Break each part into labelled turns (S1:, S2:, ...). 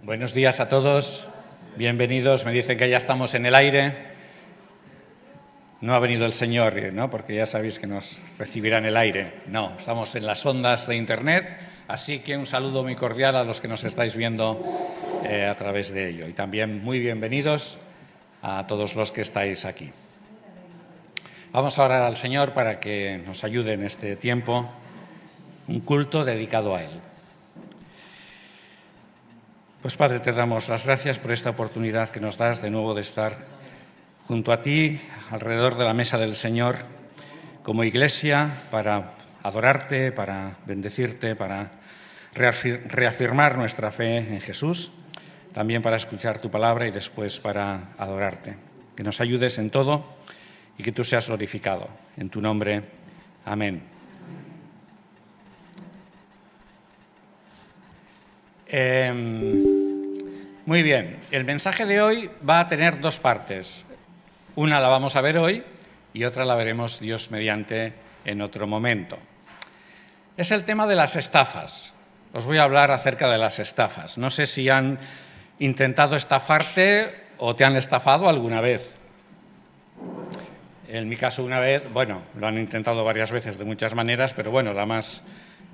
S1: Buenos días a todos, bienvenidos. Me dicen que ya estamos en el aire. No ha venido el Señor, ¿no? Porque ya sabéis que nos recibirá en el aire. No, estamos en las ondas de Internet, así que un saludo muy cordial a los que nos estáis viendo a través de ello. Y también muy bienvenidos a todos los que estáis aquí. Vamos a orar al Señor para que nos ayude en este tiempo, un culto dedicado a Él. Pues Padre, te damos las gracias por esta oportunidad que nos das de nuevo de estar junto a ti, alrededor de la mesa del Señor, como Iglesia, para adorarte, para bendecirte, para reafirmar nuestra fe en Jesús, también para escuchar tu palabra y después para adorarte. Que nos ayudes en todo y que tú seas glorificado. En tu nombre, amén. Muy bien, el mensaje de hoy va a tener dos partes. Una la vamos a ver hoy y otra la veremos, Dios mediante, en otro momento. Es el tema de las estafas. Os voy a hablar acerca de las estafas. No sé si han intentado estafarte o te han estafado alguna vez. En mi caso una vez, bueno, lo han intentado varias veces de muchas maneras, pero bueno, la más,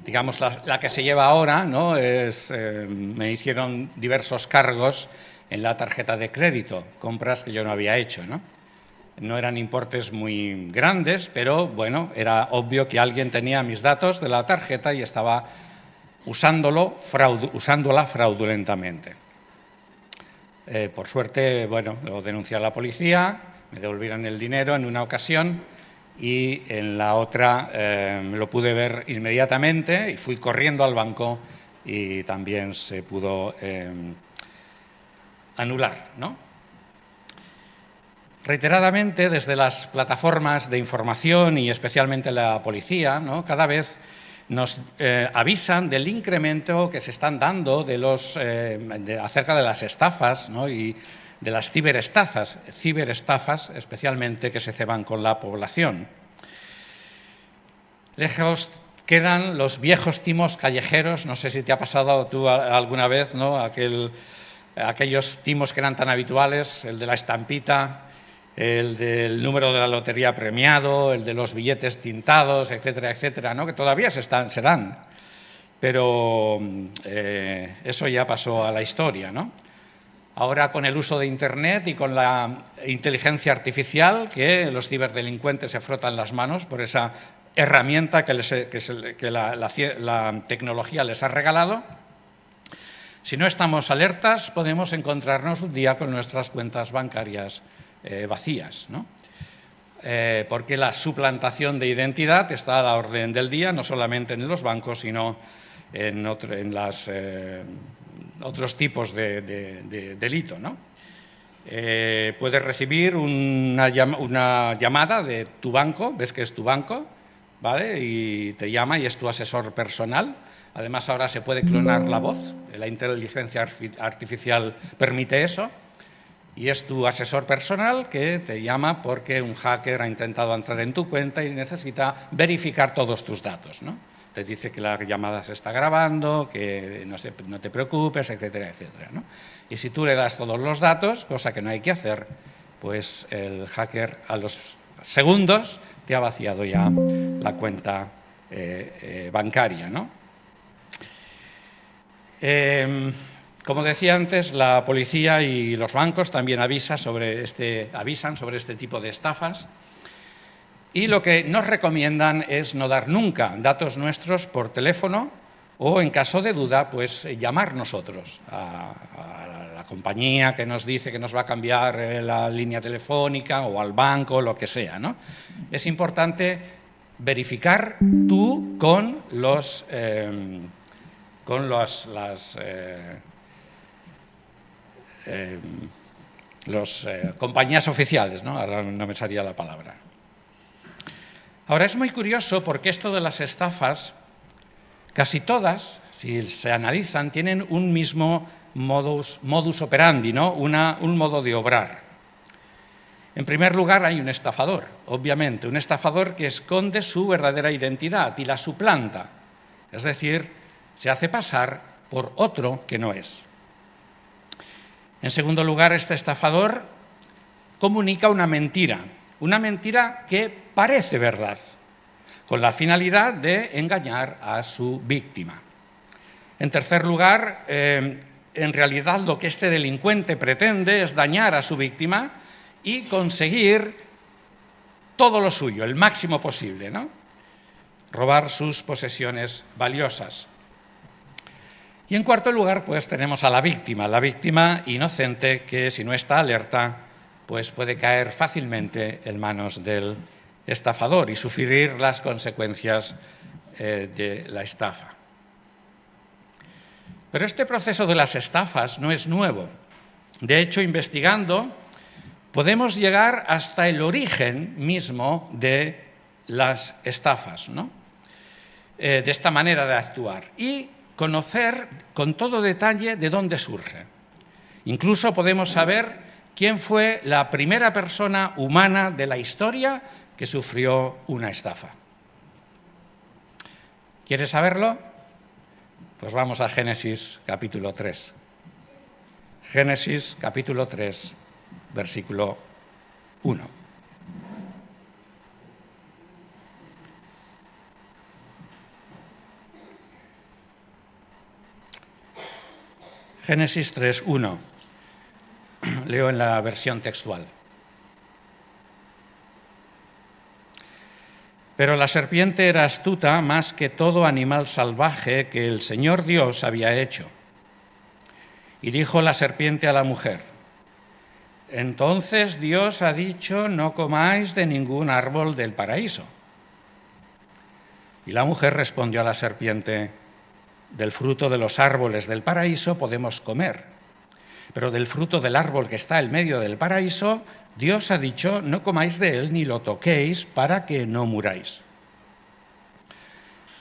S1: digamos, la que se lleva ahora, ¿no? Me hicieron diversos cargos en la tarjeta de crédito, compras que yo no había hecho, ¿no? No eran importes muy grandes, pero bueno, era obvio que alguien tenía mis datos de la tarjeta y estaba usándola fraudulentamente. Por suerte, bueno, lo denuncié a la policía, me devolvieron el dinero en una ocasión y en la otra lo pude ver inmediatamente y fui corriendo al banco y también se pudo anular, ¿no? Reiteradamente, desde las plataformas de información y especialmente la policía, ¿no? Cada vez nos avisan del incremento que se están dando acerca de las estafas, ¿no? Y de las ciberestafas especialmente, que se ceban con la población. Lejos quedan los viejos timos callejeros, no sé si te ha pasado tú alguna vez, ¿no? Aquellos timos que eran tan habituales, el de la estampita, el del número de la lotería premiado, el de los billetes tintados, etcétera, etcétera, ¿no? Que todavía se dan, pero eso ya pasó a la historia, ¿no? Ahora, con el uso de Internet y con la inteligencia artificial, que los ciberdelincuentes se frotan las manos por esa herramienta que la tecnología les ha regalado, si no estamos alertas, podemos encontrarnos un día con nuestras cuentas bancarias vacías, ¿no? Porque la suplantación de identidad está a la orden del día, no solamente en los bancos, sino en otros tipos de delito, ¿no? Puedes recibir una llamada de tu banco, ves que es tu banco, ¿vale? Y te llama y es tu asesor personal. Además, ahora se puede clonar la voz, la inteligencia artificial permite eso. Y es tu asesor personal que te llama porque un hacker ha intentado entrar en tu cuenta y necesita verificar todos tus datos, ¿no? Te dice que la llamada se está grabando, que no te preocupes, etcétera, etcétera, ¿no? Y si tú le das todos los datos, cosa que no hay que hacer, pues el hacker a los segundos te ha vaciado ya la cuenta bancaria, ¿no? Como decía antes, la policía y los bancos también avisan sobre este tipo de estafas y lo que nos recomiendan es no dar nunca datos nuestros por teléfono o, en caso de duda, pues llamar nosotros a la compañía que nos dice que nos va a cambiar la línea telefónica o al banco, lo que sea, ¿no? Es importante verificar tú con las compañías oficiales, ¿no? Ahora no me salía la palabra. Ahora, es muy curioso porque esto de las estafas, casi todas, si se analizan, tienen un mismo modus operandi, ¿no? Un modo de obrar. En primer lugar, hay un estafador, obviamente, un estafador que esconde su verdadera identidad y la suplanta, es decir, se hace pasar por otro que no es. En segundo lugar, este estafador comunica una mentira que parece verdad, con la finalidad de engañar a su víctima. En tercer lugar, en realidad lo que este delincuente pretende es dañar a su víctima y conseguir todo lo suyo, el máximo posible, ¿no? Robar sus posesiones valiosas. Y en cuarto lugar, pues tenemos a la víctima inocente que, si no está alerta, pues puede caer fácilmente en manos del estafador y sufrir las consecuencias de la estafa. Pero este proceso de las estafas no es nuevo. De hecho, investigando, podemos llegar hasta el origen mismo de las estafas, ¿no? De esta manera de actuar, y conocer con todo detalle de dónde surge. Incluso podemos saber quién fue la primera persona humana de la historia que sufrió una estafa. ¿Quieres saberlo? Pues vamos a Génesis capítulo 3. Génesis capítulo 3, versículo 1. Génesis 3, 1. Leo en la versión textual. Pero la serpiente era astuta más que todo animal salvaje que el Señor Dios había hecho. Y dijo la serpiente a la mujer: entonces Dios ha dicho, no comáis de ningún árbol del paraíso. Y la mujer respondió a la serpiente: del fruto de los árboles del paraíso podemos comer, pero del fruto del árbol que está en medio del paraíso, Dios ha dicho, no comáis de él ni lo toquéis para que no muráis.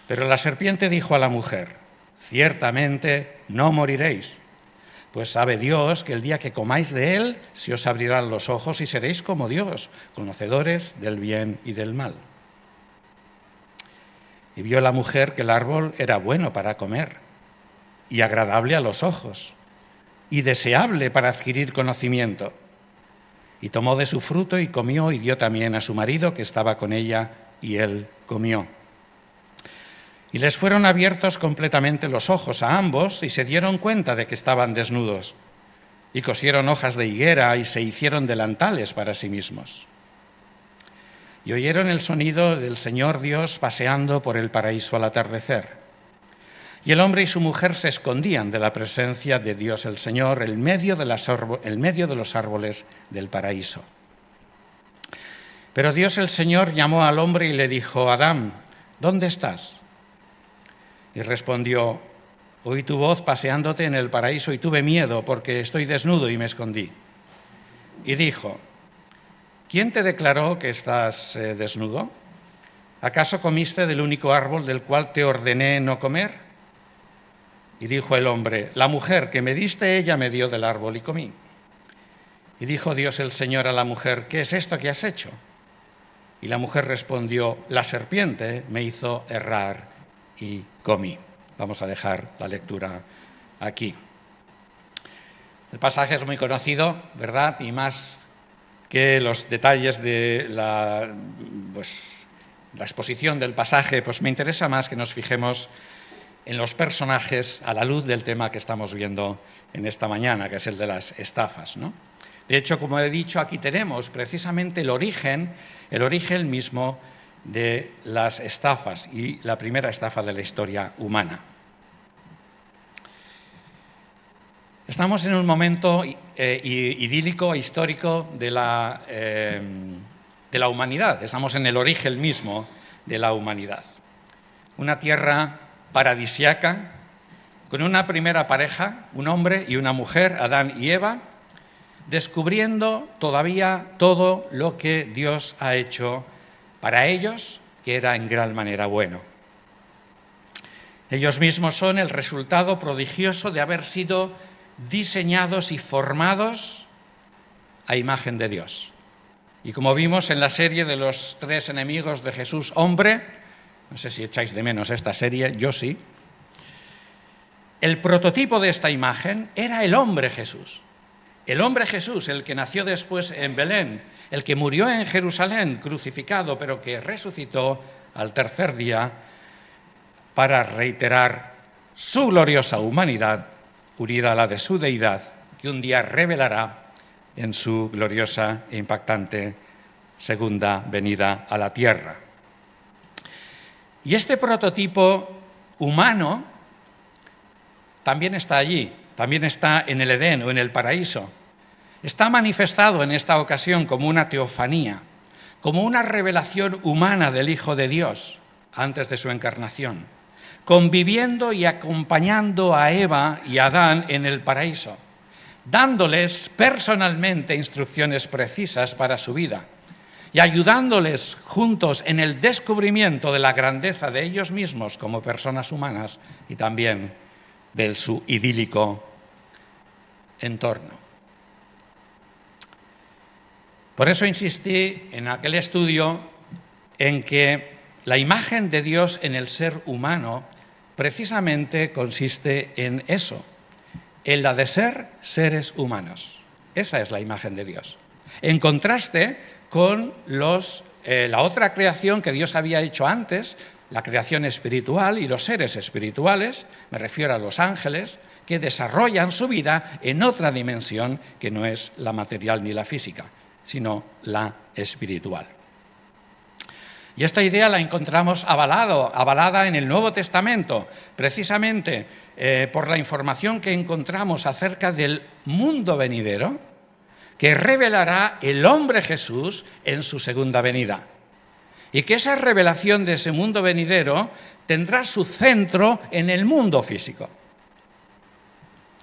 S1: Pero la serpiente dijo a la mujer: ciertamente no moriréis, pues sabe Dios que el día que comáis de él se os abrirán los ojos y seréis como Dios, conocedores del bien y del mal. Y vio la mujer que el árbol era bueno para comer y agradable a los ojos y deseable para adquirir conocimiento. Y tomó de su fruto y comió y dio también a su marido que estaba con ella y él comió. Y les fueron abiertos completamente los ojos a ambos y se dieron cuenta de que estaban desnudos. Y cosieron hojas de higuera y se hicieron delantales para sí mismos. Y oyeron el sonido del Señor Dios paseando por el paraíso al atardecer. Y el hombre y su mujer se escondían de la presencia de Dios el Señor en medio de los árboles del paraíso. Pero Dios el Señor llamó al hombre y le dijo: Adán, ¿dónde estás? Y respondió: oí tu voz paseándote en el paraíso y tuve miedo porque estoy desnudo y me escondí. Y dijo: ¿quién te declaró que estás desnudo? ¿Acaso comiste del único árbol del cual te ordené no comer? Y dijo el hombre: la mujer que me diste, ella me dio del árbol y comí. Y dijo Dios el Señor a la mujer: ¿qué es esto que has hecho? Y la mujer respondió: la serpiente me hizo errar y comí. Vamos a dejar la lectura aquí. El pasaje es muy conocido, ¿verdad? Y más que los detalles de la exposición del pasaje, pues me interesa más que nos fijemos en los personajes a la luz del tema que estamos viendo en esta mañana, que es el de las estafas, ¿no? De hecho, como he dicho, aquí tenemos precisamente el origen mismo de las estafas y la primera estafa de la historia humana. Estamos en un momento idílico, histórico de la humanidad. Estamos en el origen mismo de la humanidad. Una tierra paradisiaca, con una primera pareja, un hombre y una mujer, Adán y Eva, descubriendo todavía todo lo que Dios ha hecho para ellos, que era en gran manera bueno. Ellos mismos son el resultado prodigioso de haber sido diseñados y formados a imagen de Dios. Y como vimos en la serie de los 3 enemigos de Jesús hombre, no sé si echáis de menos esta serie, yo sí, el prototipo de esta imagen era el hombre Jesús, El hombre Jesús, el que nació después en Belén, el que murió en Jerusalén crucificado, pero que resucitó al tercer día para reiterar su gloriosa humanidad, unida a la de su deidad, que un día revelará en su gloriosa e impactante segunda venida a la tierra. Y este prototipo humano también está allí, también está en el Edén o en el paraíso. Está manifestado en esta ocasión como una teofanía, como una revelación humana del Hijo de Dios antes de su encarnación, conviviendo y acompañando a Eva y a Adán en el paraíso, dándoles personalmente instrucciones precisas para su vida y ayudándoles juntos en el descubrimiento de la grandeza de ellos mismos como personas humanas y también de su idílico entorno. Por eso insistí en aquel estudio en que la imagen de Dios en el ser humano precisamente consiste en eso, en la de ser seres humanos. Esa es la imagen de Dios. En contraste con la otra creación que Dios había hecho antes, la creación espiritual y los seres espirituales, me refiero a los ángeles, que desarrollan su vida en otra dimensión que no es la material ni la física, sino la espiritual. Y esta idea la encontramos avalada en el Nuevo Testamento, precisamente por la información que encontramos acerca del mundo venidero, que revelará el hombre Jesús en su segunda venida. Y que esa revelación de ese mundo venidero tendrá su centro en el mundo físico.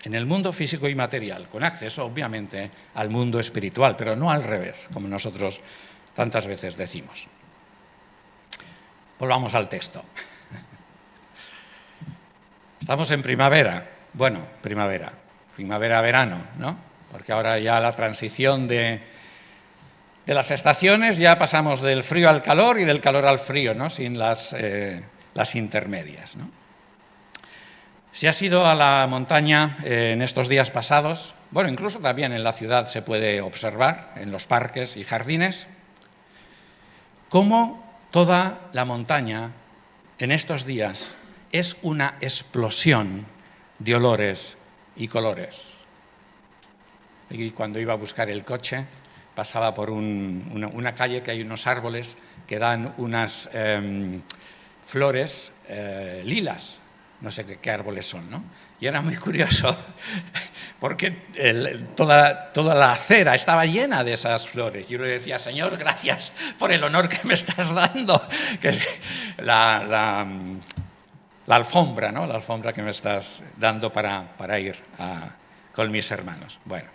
S1: En el mundo físico y material, con acceso, obviamente, al mundo espiritual, pero no al revés, como nosotros tantas veces decimos. Volvamos al texto. Estamos en primavera. Bueno, primavera-verano, ¿no? Porque ahora ya la transición de las estaciones, ya pasamos del frío al calor y del calor al frío, ¿no? Sin las intermedias, ¿no? Si has ido a la montaña en estos días pasados, bueno, incluso también en la ciudad se puede observar, en los parques y jardines, cómo toda la montaña en estos días es una explosión de olores y colores. Y cuando iba a buscar el coche, pasaba por una calle que hay unos árboles que dan unas flores lilas. No sé qué árboles son, ¿no? Y era muy curioso porque toda la acera estaba llena de esas flores. Yo le decía, Señor, gracias por el honor que me estás dando, que es la alfombra, ¿no? La alfombra que me estás dando para ir con mis hermanos. Bueno,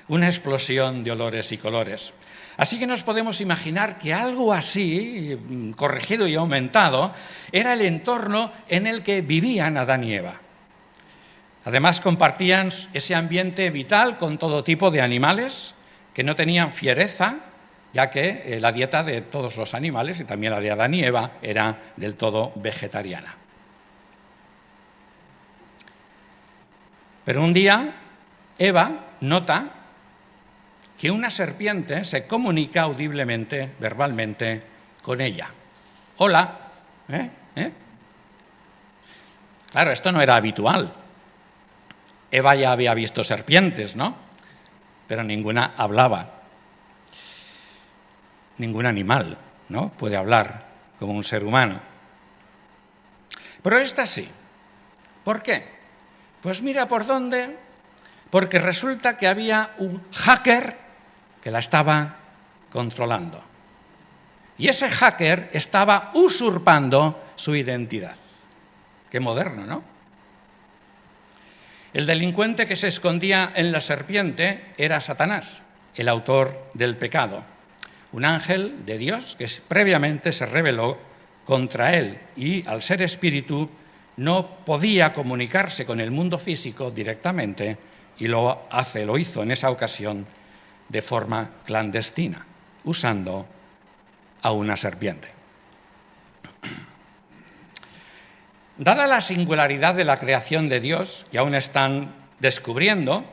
S1: una explosión de olores y colores. Así que nos podemos imaginar que algo así, corregido y aumentado, era el entorno en el que vivían Adán y Eva. Además, compartían ese ambiente vital con todo tipo de animales que no tenían fiereza, ya que la dieta de todos los animales, y también la de Adán y Eva, era del todo vegetariana. Pero un día, Eva nota que una serpiente se comunica audiblemente, verbalmente, con ella. Hola. Claro, esto no era habitual. Eva ya había visto serpientes, ¿no? Pero ninguna hablaba. Ningún animal, ¿no? Puede hablar como un ser humano. Pero esta sí. ¿Por qué? Pues mira por dónde. Porque resulta que había un hacker que la estaba controlando. Y ese hacker estaba usurpando su identidad. Qué moderno, ¿no? El delincuente que se escondía en la serpiente era Satanás, el autor del pecado. Un ángel de Dios que previamente se rebeló contra él y, al ser espíritu, no podía comunicarse con el mundo físico directamente y lo hizo en esa ocasión de forma clandestina, usando a una serpiente. Dada la singularidad de la creación de Dios, que aún están descubriendo,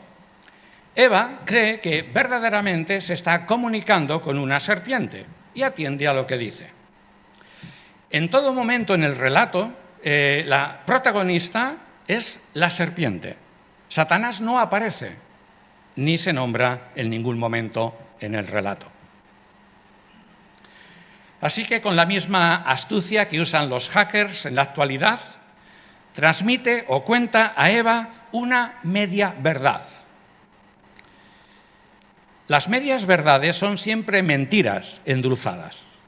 S1: Eva cree que verdaderamente se está comunicando con una serpiente y atiende a lo que dice. En todo momento en el relato, la protagonista es la serpiente. Satanás no aparece, ni se nombra en ningún momento en el relato. Así que con la misma astucia que usan los hackers en la actualidad, transmite o cuenta a Eva una media verdad. Las medias verdades son siempre mentiras endulzadas.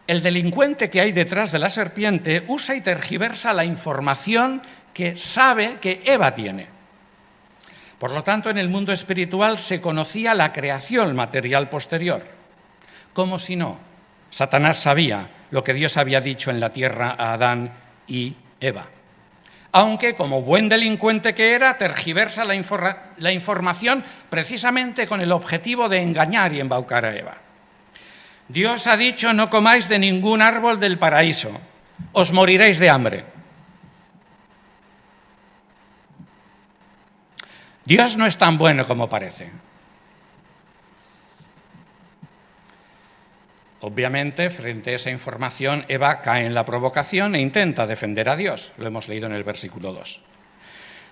S1: El delincuente que hay detrás de la serpiente usa y tergiversa la información que sabe que Eva tiene. Por lo tanto, en el mundo espiritual se conocía la creación material posterior. Como si no, Satanás sabía lo que Dios había dicho en la tierra a Adán y Eva. Aunque, como buen delincuente que era, tergiversa la información precisamente con el objetivo de engañar y embaucar a Eva. Dios ha dicho: no comáis de ningún árbol del paraíso, os moriréis de hambre. Dios no es tan bueno como parece. Obviamente, frente a esa información, Eva cae en la provocación e intenta defender a Dios. Lo hemos leído en el versículo 2.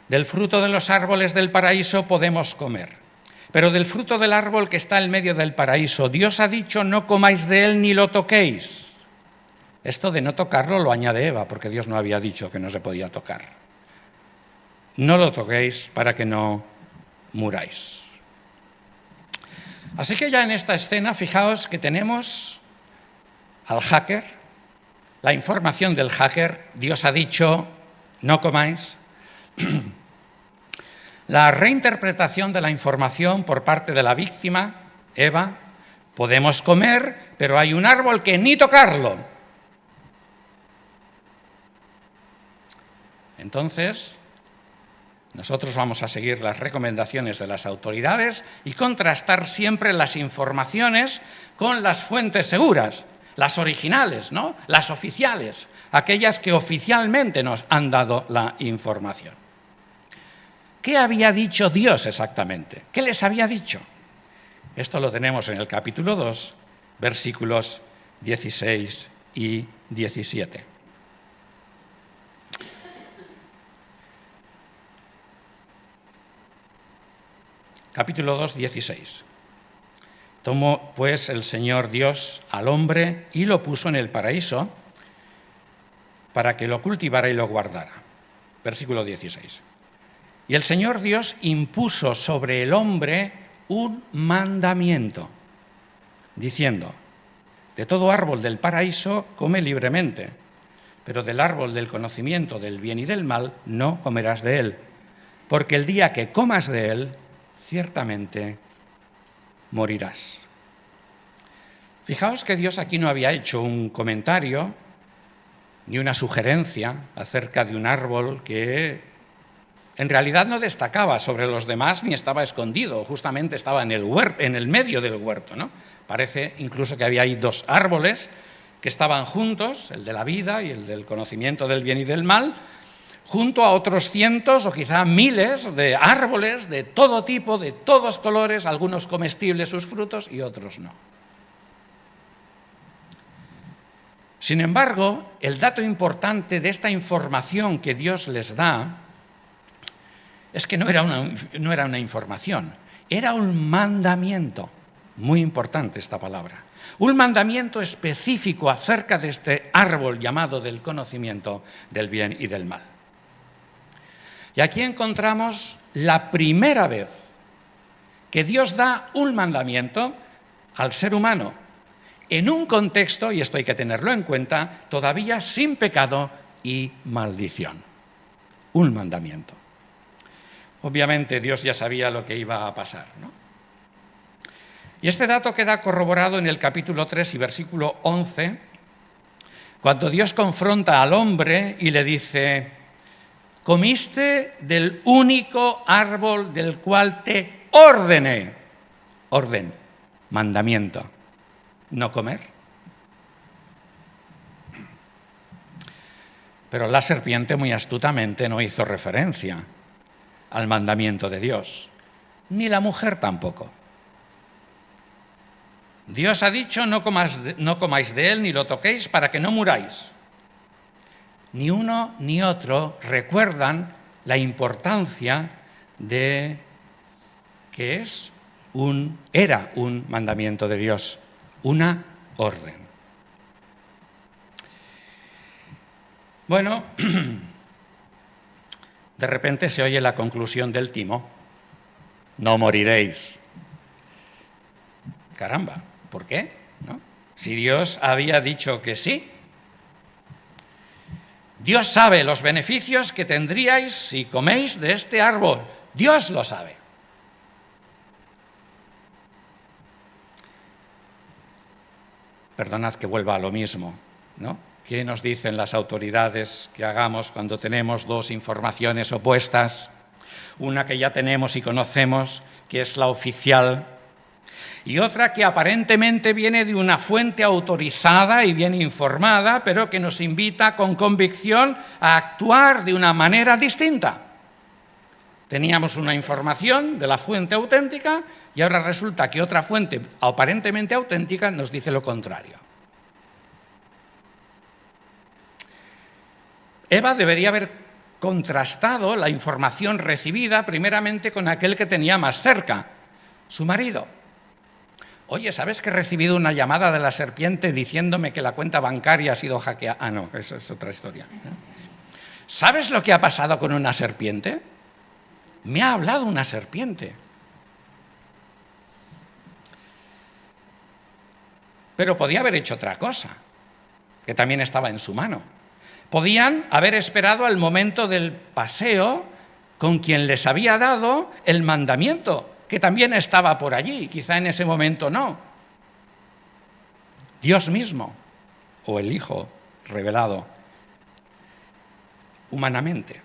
S1: Del fruto de los árboles del paraíso podemos comer, pero del fruto del árbol que está en medio del paraíso, Dios ha dicho: no comáis de él ni lo toquéis. Esto de no tocarlo lo añade Eva, porque Dios no había dicho que no se podía tocar. No lo toquéis para que no muráis. Así que ya en esta escena, fijaos que tenemos al hacker, la información del hacker: Dios ha dicho, no comáis. La reinterpretación de la información por parte de la víctima, Eva: podemos comer, pero hay un árbol que ni tocarlo. Entonces, nosotros vamos a seguir las recomendaciones de las autoridades y contrastar siempre las informaciones con las fuentes seguras, las originales, ¿no? Las oficiales, aquellas que oficialmente nos han dado la información. ¿Qué había dicho Dios exactamente? ¿Qué les había dicho? Esto lo tenemos en el capítulo 2, versículos 16 y 17. Capítulo 2, 16. Tomó pues el Señor Dios al hombre y lo puso en el paraíso para que lo cultivara y lo guardara. Versículo 16. Y el Señor Dios impuso sobre el hombre un mandamiento, diciendo: de todo árbol del paraíso come libremente, pero del árbol del conocimiento del bien y del mal no comerás de él, porque el día que comas de él, ciertamente morirás. Fijaos que Dios aquí no había hecho un comentario ni una sugerencia acerca de un árbol que en realidad no destacaba sobre los demás ni estaba escondido, justamente estaba en el medio del huerto, ¿no? Parece incluso que había ahí dos árboles que estaban juntos, el de la vida y el del conocimiento del bien y del mal, junto a otros cientos o quizá miles de árboles de todo tipo, de todos colores, algunos comestibles sus frutos y otros no. Sin embargo, el dato importante de esta información que Dios les da es que no era una información, era un mandamiento. Muy importante esta palabra. Un mandamiento específico acerca de este árbol llamado del conocimiento del bien y del mal. Y aquí encontramos la primera vez que Dios da un mandamiento al ser humano, en un contexto, y esto hay que tenerlo en cuenta, todavía sin pecado y maldición. Un mandamiento. Obviamente Dios ya sabía lo que iba a pasar, ¿no? Y este dato queda corroborado en el capítulo 3 y versículo 11, cuando Dios confronta al hombre y le dice: comiste del único árbol del cual te ordené. Orden, mandamiento, no comer. Pero la serpiente muy astutamente no hizo referencia al mandamiento de Dios, ni la mujer tampoco. Dios ha dicho, no comáis de él ni lo toquéis para que no muráis. Ni uno ni otro recuerdan la importancia de que era un mandamiento de Dios, una orden. Bueno, de repente se oye la conclusión del timo: no moriréis. Caramba, ¿por qué? ¿No? Si Dios había dicho que sí. Dios sabe los beneficios que tendríais si coméis de este árbol. Dios lo sabe. Perdonad que vuelva a lo mismo, ¿no? ¿Qué nos dicen las autoridades que hagamos cuando tenemos dos informaciones opuestas? Una que ya tenemos y conocemos, que es la oficial, y otra que aparentemente viene de una fuente autorizada y bien informada, pero que nos invita con convicción a actuar de una manera distinta. Teníamos una información de la fuente auténtica y ahora resulta que otra fuente aparentemente auténtica nos dice lo contrario. Eva debería haber contrastado la información recibida primeramente con aquel que tenía más cerca, su marido. Oye, ¿sabes que he recibido una llamada de la serpiente diciéndome que la cuenta bancaria ha sido hackeada? Ah, no, eso es otra historia. ¿Sabes lo que ha pasado con una serpiente? Me ha hablado una serpiente. Pero podía haber hecho otra cosa, que también estaba en su mano. Podían haber esperado al momento del paseo con quien les había dado el mandamiento, que también estaba por allí, quizá en ese momento no. Dios mismo, o el Hijo revelado humanamente.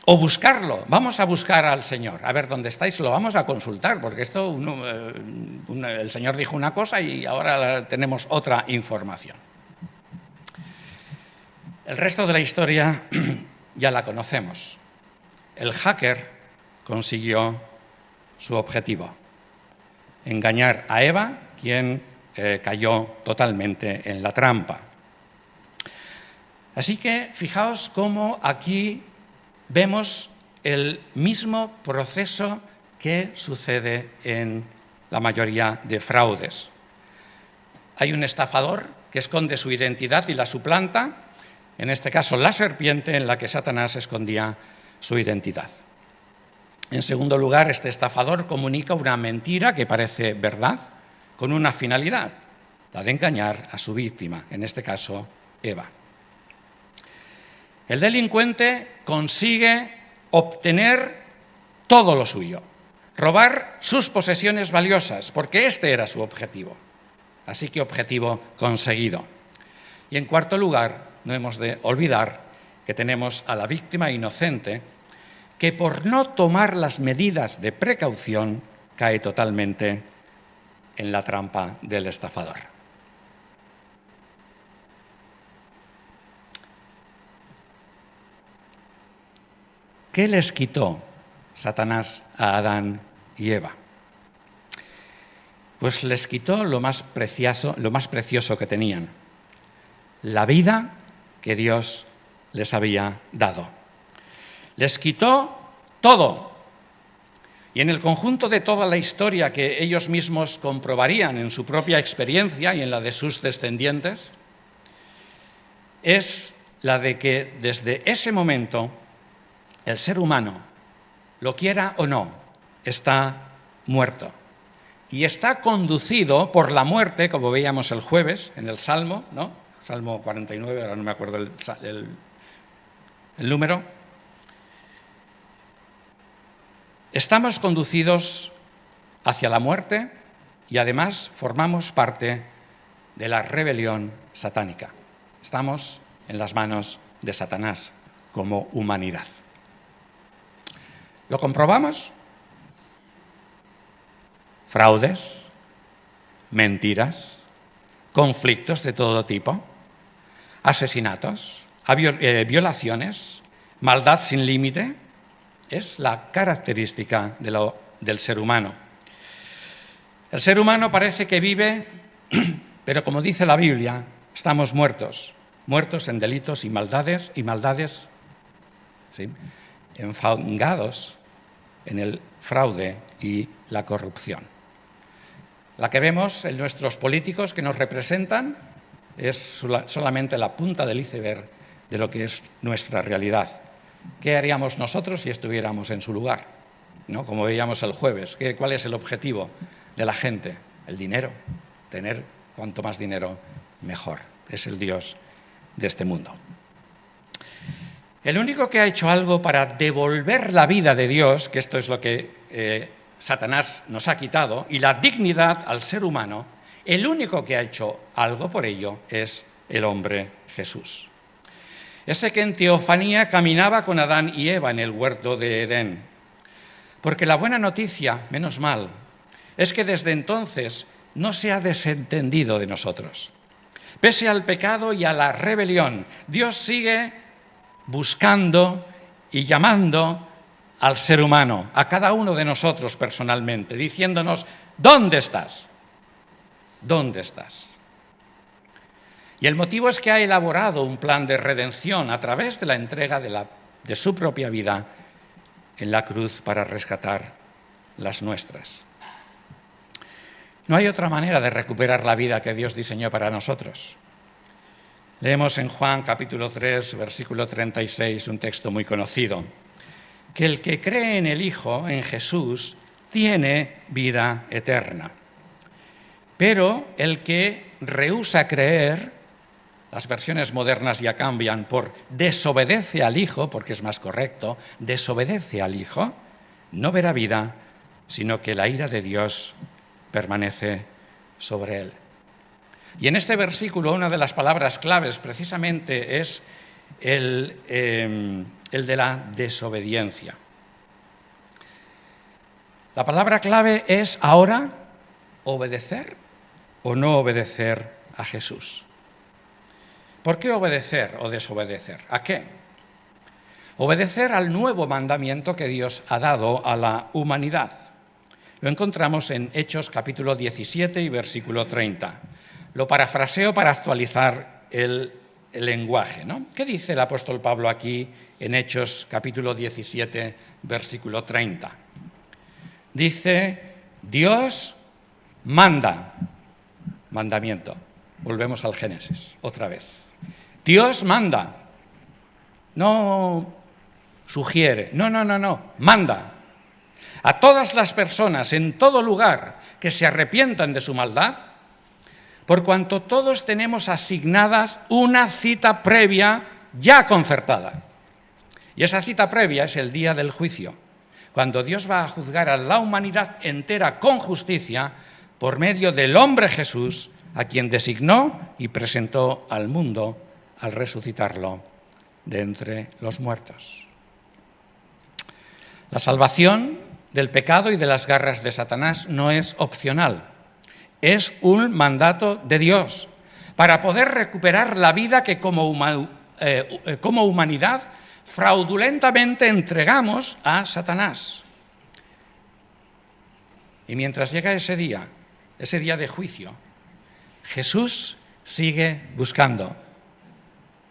S1: O buscarlo, vamos a buscar al Señor, a ver dónde estáis, lo vamos a consultar, porque esto el Señor dijo una cosa y ahora tenemos otra información. El resto de la historia ya la conocemos. El hacker consiguió su objetivo: engañar a Eva, quien cayó totalmente en la trampa. Así que fijaos cómo aquí vemos el mismo proceso que sucede en la mayoría de fraudes. Hay un estafador que esconde su identidad y la suplanta, en este caso la serpiente en la que Satanás escondía su identidad. En segundo lugar, este estafador comunica una mentira que parece verdad con una finalidad, la de engañar a su víctima, en este caso Eva. El delincuente consigue obtener todo lo suyo, robar sus posesiones valiosas, porque este era su objetivo. Así que objetivo conseguido. Y en cuarto lugar, no hemos de olvidar que tenemos a la víctima inocente que por no tomar las medidas de precaución cae totalmente en la trampa del estafador. ¿Qué les quitó Satanás a Adán y Eva? Pues les quitó lo más precioso que tenían, la vida que Dios les había dado. Les quitó todo. Y en el conjunto de toda la historia que ellos mismos comprobarían en su propia experiencia y en la de sus descendientes, es la de que desde ese momento el ser humano, lo quiera o no, está muerto. Y está conducido por la muerte, como veíamos el jueves en el Salmo, ¿no? Salmo 49, ahora no me acuerdo el número. Estamos conducidos hacia la muerte y además formamos parte de la rebelión satánica. Estamos en las manos de Satanás como humanidad. ¿Lo comprobamos? Fraudes, mentiras, conflictos de todo tipo, asesinatos, violaciones, maldad sin límite, es la característica del ser humano. El ser humano parece que vive, pero como dice la Biblia, estamos muertos en delitos y maldades, ¿sí?, enfangados en el fraude y la corrupción. La que vemos en nuestros políticos que nos representan es solamente la punta del iceberg de lo que es nuestra realidad. ¿Qué haríamos nosotros si estuviéramos en su lugar? ¿No? Como veíamos el jueves, ¿cuál es el objetivo de la gente? El dinero. Tener cuanto más dinero, mejor. Es el Dios de este mundo. El único que ha hecho algo para devolver la vida de Dios, que esto es lo que Satanás nos ha quitado, y la dignidad al ser humano, el único que ha hecho algo por ello es el hombre Jesús. Ese que en teofanía caminaba con Adán y Eva en el huerto de Edén. Porque la buena noticia, menos mal, es que desde entonces no se ha desentendido de nosotros. Pese al pecado y a la rebelión, Dios sigue buscando y llamando al ser humano, a cada uno de nosotros personalmente, diciéndonos: ¿dónde estás? ¿Dónde estás? Y el motivo es que ha elaborado un plan de redención a través de la entrega de su propia vida en la cruz para rescatar las nuestras. No hay otra manera de recuperar la vida que Dios diseñó para nosotros. Leemos en Juan capítulo 3, versículo 36, un texto muy conocido, que el que cree en el Hijo, en Jesús, tiene vida eterna. Pero el que rehúsa creer, las versiones modernas ya cambian por desobedece al Hijo, porque es más correcto, desobedece al Hijo, no verá vida, sino que la ira de Dios permanece sobre él. Y en este versículo una de las palabras claves precisamente es el de la desobediencia. La palabra clave es ahora obedecer o no obedecer a Jesús. ¿Por qué obedecer o desobedecer? ¿A qué? Obedecer al nuevo mandamiento que Dios ha dado a la humanidad. Lo encontramos en Hechos capítulo 17 y versículo 30. Lo parafraseo para actualizar el lenguaje, ¿no? ¿Qué dice el apóstol Pablo aquí en Hechos capítulo 17, versículo 30? Dice: Dios manda. Mandamiento. Volvemos al Génesis, otra vez. Dios manda. No sugiere. No. Manda. A todas las personas en todo lugar que se arrepientan de su maldad, por cuanto todos tenemos asignadas una cita previa ya concertada. Y esa cita previa es el día del juicio, cuando Dios va a juzgar a la humanidad entera con justicia por medio del hombre Jesús, a quien designó y presentó al mundo al resucitarlo de entre los muertos. La salvación del pecado y de las garras de Satanás no es opcional, es un mandato de Dios para poder recuperar la vida que como humanidad fraudulentamente entregamos a Satanás. Y mientras llega ese día de juicio, Jesús sigue buscando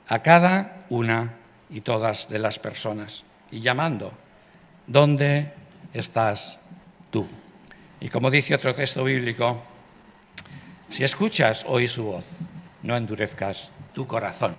S1: a cada una y todas de las personas y llamando: ¿dónde estás tú? Y como dice otro texto bíblico, si escuchas, oí su voz, no endurezcas tu corazón.